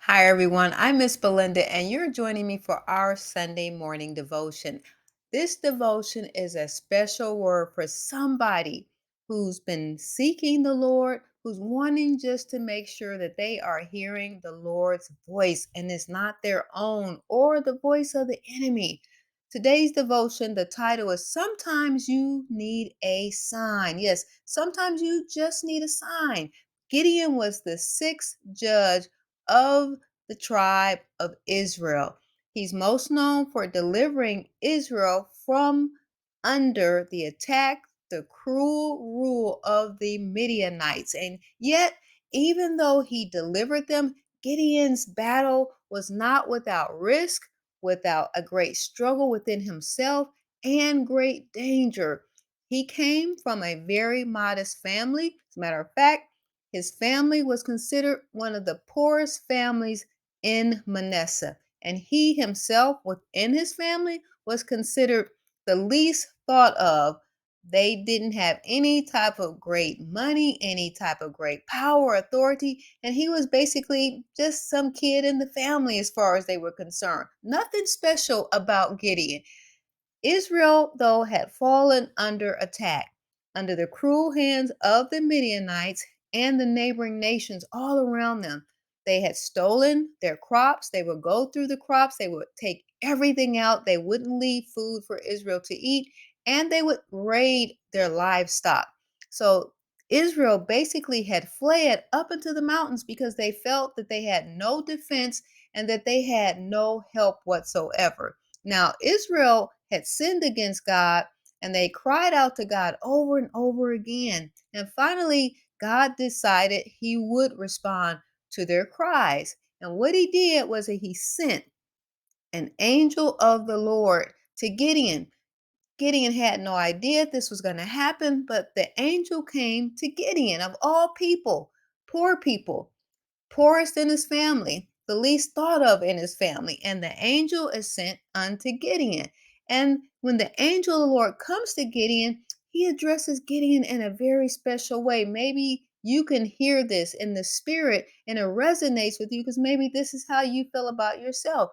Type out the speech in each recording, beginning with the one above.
Hi, everyone. I'm MsBelinda, and you're joining me for our Sunday morning devotion. This devotion is a special word for somebody who's been seeking the Lord, who's wanting just to make sure that they are hearing the Lord's voice and it's not their own or the voice of the enemy. Today's devotion, the title is Sometimes You Need a Sign. Yes, sometimes you just need a sign. Gideon was the sixth judge of the tribe of Israel. He's most known for delivering Israel from under the attack, the cruel rule of the Midianites. And yet, even though he delivered them, Gideon's battle was not without risk, without a great struggle within himself, and great danger. He came from a very modest family. As a matter of fact, his family was considered one of the poorest families in Manasseh, and he himself within his family was considered the least thought of. They didn't have any type of great money, any type of great power, authority, and he was basically just some kid in the family as far as they were concerned. Nothing special about Gideon. Israel, though, had fallen under attack, under the cruel hands of the Midianites and the neighboring nations all around them. They had stolen their crops. They would go through the crops. They would take everything out. They wouldn't leave food for Israel to eat, and they would raid their livestock. So Israel basically had fled up into the mountains because they felt that they had no defense and that they had no help whatsoever. Now, Israel had sinned against God and they cried out to God over and over again. And finally, God decided he would respond to their cries. And what he did was that he sent an angel of the Lord to Gideon. Gideon had no idea this was going to happen, but the angel came to Gideon, of all people, poor people, poorest in his family, the least thought of in his family. And the angel is sent unto Gideon. And when the angel of the Lord comes to Gideon, he addresses Gideon in a very special way. Maybe you can hear this in the spirit and it resonates with you because maybe this is how you feel about yourself.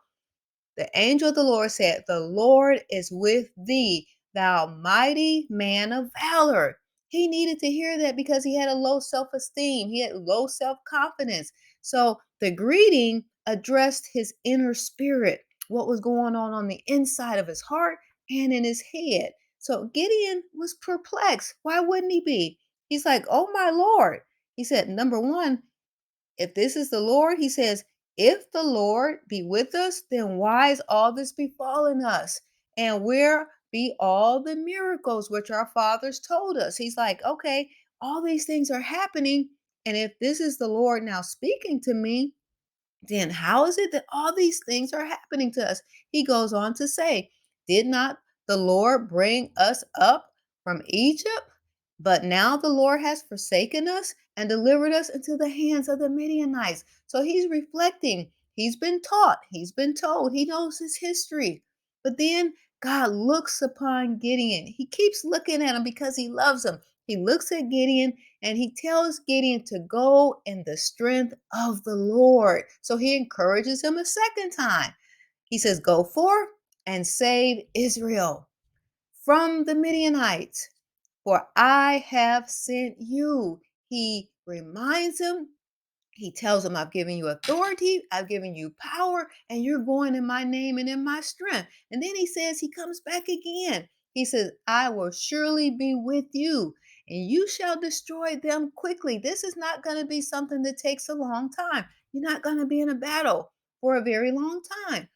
The angel of the Lord said, The Lord is with thee, thou mighty man of valor. He needed to hear that because he had a low self esteem, he had low self confidence. So the greeting addressed his inner spirit, what was going on the inside of his heart and in his head. So Gideon was perplexed. Why wouldn't he be? He's like, Oh my Lord. He said, Number one, if this is the Lord, he says, if the Lord be with us, then why is all this befallen us? And where be all the miracles which our fathers told us? He's like, okay, all these things are happening. And if this is the Lord now speaking to me, then how is it that all these things are happening to us? He goes on to say, Did not the Lord bring us up from Egypt? But now the Lord has forsaken us and delivered us into the hands of the Midianites. So he's reflecting. He's been taught, he's been told, he knows his history. But then God looks upon Gideon. He keeps looking at him because he loves him. He looks at Gideon and he tells Gideon to go in the strength of the Lord. So he encourages him a second time. He says, Go forth and save Israel from the Midianites, for I have sent you. He reminds him, he tells him, I've given you authority, I've given you power, and you're going in my name and in my strength. And then he says, he comes back again. He says, I will surely be with you, and you shall destroy them quickly. This is not going to be something that takes a long time. You're not going to be in a battle for a very long time.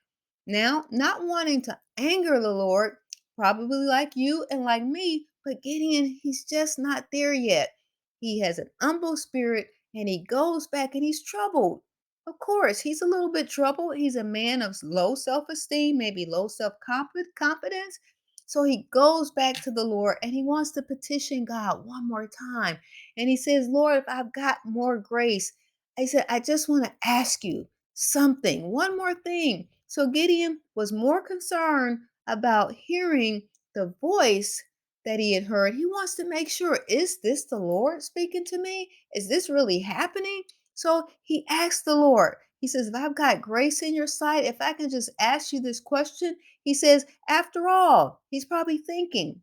Now, not wanting to anger the Lord, probably like you and like me, but Gideon, he's just not there yet. He has an humble spirit and he goes back and he's troubled. Of course, he's a little bit troubled. He's a man of low self esteem, maybe low self confidence. So he goes back to the Lord and he wants to petition God one more time. And he says, Lord, if I've got more grace, I said, I just want to ask you something, one more thing. So Gideon was more concerned about hearing the voice that he had heard. He wants to make sure, is this the Lord speaking to me? Is this really happening? So he asked the Lord, He says, if I've got grace in your sight, if I can just ask you this question, he says, after all, he's probably thinking,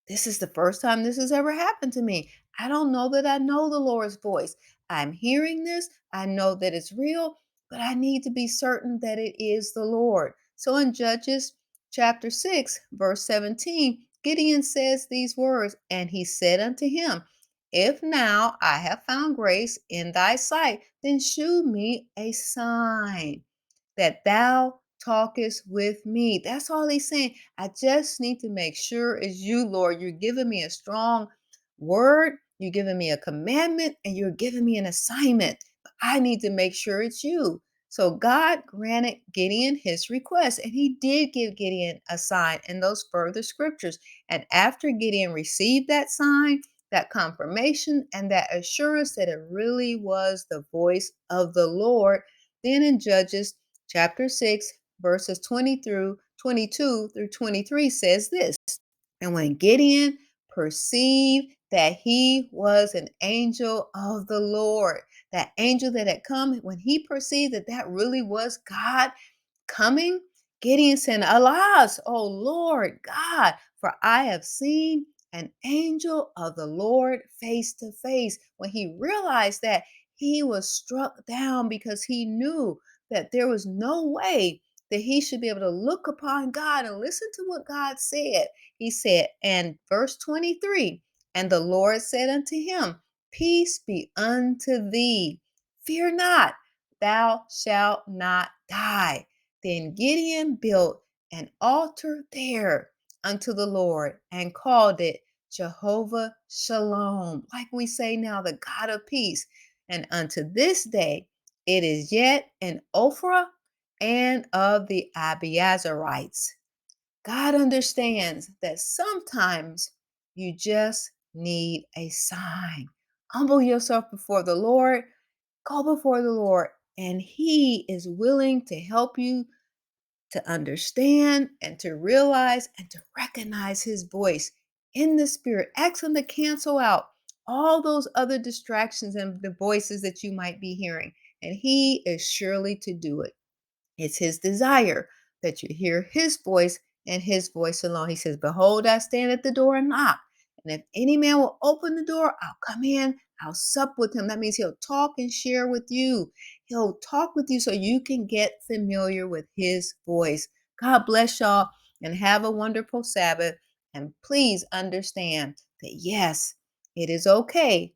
this is the first time this has ever happened to me. I don't know that I know the Lord's voice. I'm hearing this. I know that it's real, but I need to be certain that it is the Lord. So in Judges chapter 6, verse 17, Gideon says these words, and he said unto him, if now I have found grace in thy sight, then shew me a sign that thou talkest with me. That's all he's saying. I just need to make sure it's you, Lord. You're giving me a strong word, you're giving me a commandment, and you're giving me an assignment. I need to make sure it's you. So God granted Gideon his request, and he did give Gideon a sign in those further scriptures. And after Gideon received that sign, that confirmation, and that assurance that it really was the voice of the Lord, then in Judges chapter 6, verses 22 through 23 says this. And when Gideon perceived that he was an angel of the Lord, that angel that had come, when he perceived that that really was God coming, Gideon said, alas, O Lord God, for I have seen an angel of the Lord face to face. When he realized that, he was struck down because he knew that there was no way that he should be able to look upon God and listen to what God said. He said, and verse 23, and the Lord said unto him, peace be unto thee. Fear not, thou shalt not die. Then Gideon built an altar there unto the Lord and called it Jehovah-shalom, like we say now, the God of peace. And unto this day, it is yet in Ophrah and of the Abiezrites. God understands that sometimes you just need a sign. Humble yourself before the Lord, go before the Lord, and He is willing to help you to understand and to realize and to recognize His voice in the Spirit. Ask Him to cancel out all those other distractions and the voices that you might be hearing, and He is surely to do it. It's His desire that you hear His voice and His voice alone. He says, behold, I stand at the door and knock. And if any man will open the door, I'll come in, I'll sup with him. That means He'll talk and share with you. He'll talk with you so you can get familiar with His voice. God bless y'all and have a wonderful Sabbath. And please understand that yes, it is okay.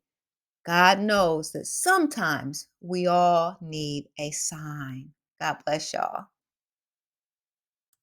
God knows that sometimes we all need a sign. God bless y'all.